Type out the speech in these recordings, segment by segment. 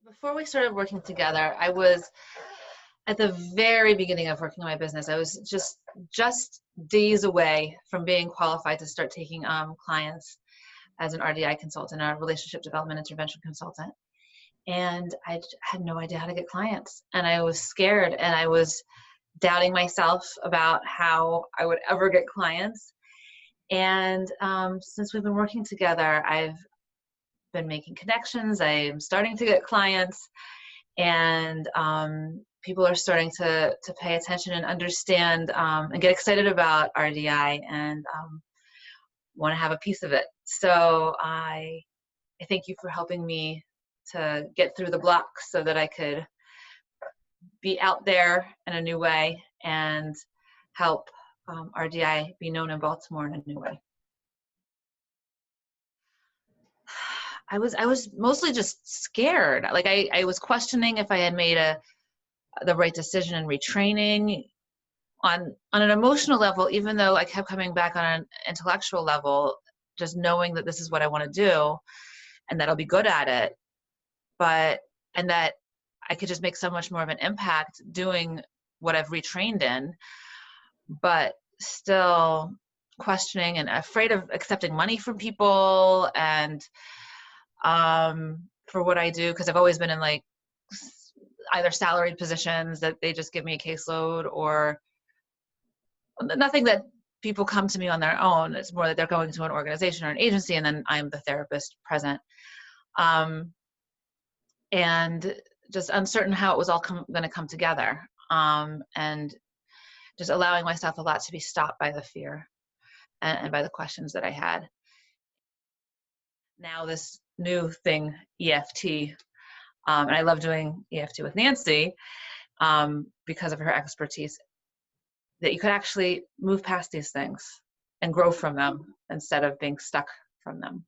Before we started working together, I was at the very beginning of working my business. I was just days away from being qualified to start taking clients as an RDI consultant, a relationship development intervention consultant. And had no idea how to get clients. And I was scared and I was doubting myself about how I would ever get clients. And since we've been working together, I've been making connections. I'm starting to get clients, and people are starting to pay attention and understand and get excited about RDI and want to have a piece of it. So I thank you for helping me to get through the blocks so that I could be out there in a new way and help RDI be known in Baltimore in a new way. I was mostly just scared. Like I was questioning if I had made the right decision in retraining. On an emotional level, even though I kept coming back on an intellectual level, just knowing that this is what I want to do and that I'll be good at it, and that I could just make so much more of an impact doing what I've retrained in, but still questioning and afraid of accepting money from people and for what I do, because I've always been in like either salaried positions that they just give me a caseload, or nothing that people come to me on their own. It's more that they're going to an organization or an agency and then I'm the therapist present. And just uncertain how it was all going to come together. And just allowing myself a lot to be stopped by the fear and by the questions that I had. Now this new thing, EFT, and I love doing EFT with Nancy because of her expertise, that you could actually move past these things and grow from them instead of being stuck from them.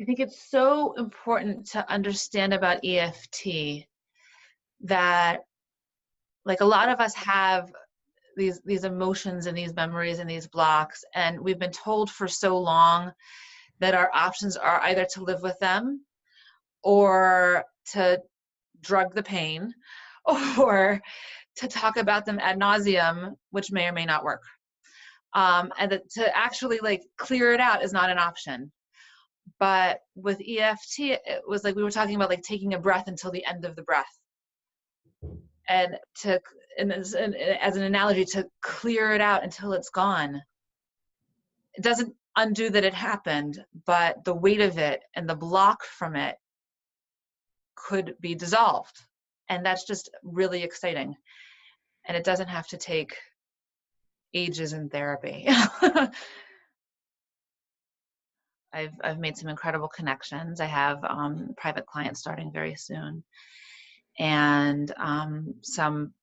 I think it's so important to understand about EFT that, like, a lot of us have these emotions and these memories and these blocks, and we've been told for so long that our options are either to live with them or to drug the pain or to talk about them ad nauseum, which may or may not work. And that to actually like clear it out is not an option. But with EFT, it was like we were talking about like taking a breath until the end of the breath. And as an analogy, to clear it out until it's gone. It doesn't undo that it happened, but the weight of it and the block from it could be dissolved. And that's just really exciting. And it doesn't have to take ages in therapy. I've made some incredible connections. I have private clients starting very soon, and some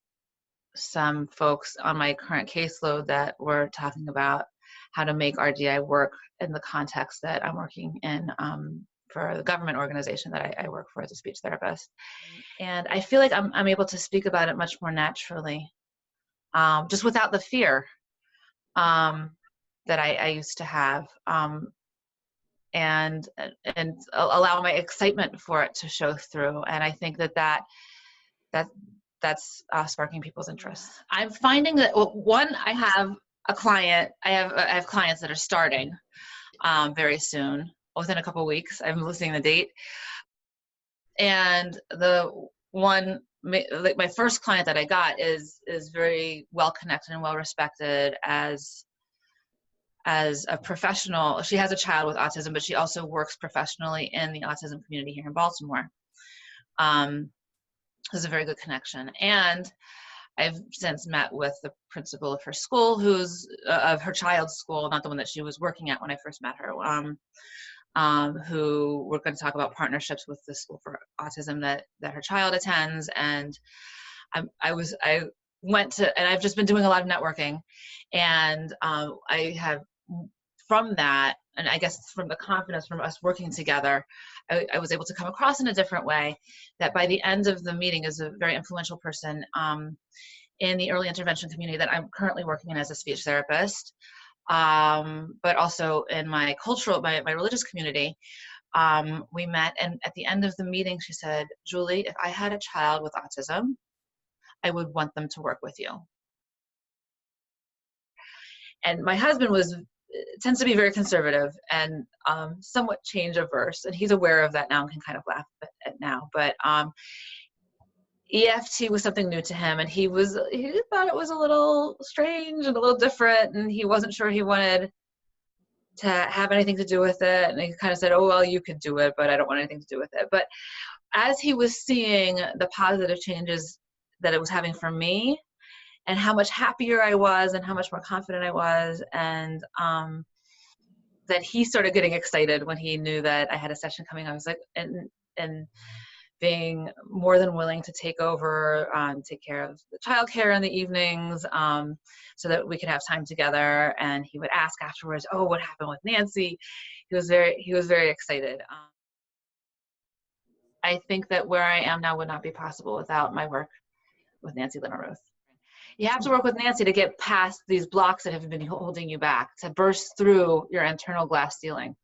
folks on my current caseload that were talking about how to make RDI work in the context that I'm working in for the government organization that I work for as a speech therapist. And I feel like I'm able to speak about it much more naturally, just without the fear that I used to have, and allow my excitement for it to show through. And I think that's sparking people's interest. I'm finding that, well, one, I have clients that are starting very soon, within a couple of weeks. I'm listing the date. And the one, like my first client that I got is very well connected and well respected as a professional. She has a child with autism, but she also works professionally in the autism community here in Baltimore. There's a very good connection. And I've since met with the principal of her school, of her child's school, not the one that she was working at when I first met her, who we're going to talk about partnerships with the school for autism that her child attends. And I went to, and I've just been doing a lot of networking, and I have, from that, and I guess from the confidence from us working together, I was able to come across in a different way that by the end of the meeting is a very influential person in the early intervention community that I'm currently working in as a speech therapist, but also in my religious community, we met, and at the end of the meeting, she said, "Julie, if I had a child with autism, I would want them to work with you." And my husband tends to be very conservative and somewhat change averse, and he's aware of that now and can kind of laugh at now. But EFT was something new to him, and he thought it was a little strange and a little different, and he wasn't sure he wanted to have anything to do with it. And he kind of said, "Oh, well, you could do it, but I don't want anything to do with it." But as he was seeing the positive changes that it was having for me, and how much happier I was, and how much more confident I was, and that he started getting excited when he knew that I had a session coming. I was like, and being more than willing to take over, take care of the childcare in the evenings, so that we could have time together. And he would ask afterwards, "Oh, what happened with Nancy?" He was very excited. I think that where I am now would not be possible without my work with Nancy Linneruth. You have to work with Nancy to get past these blocks that have been holding you back, to burst through your internal glass ceiling.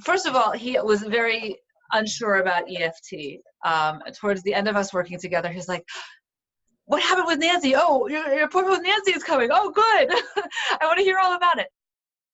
First of all, he was very unsure about EFT. Towards the end of us working together, he's like, "What happened with Nancy? Oh, your appointment with Nancy is coming. Oh, good. I want to hear all about it."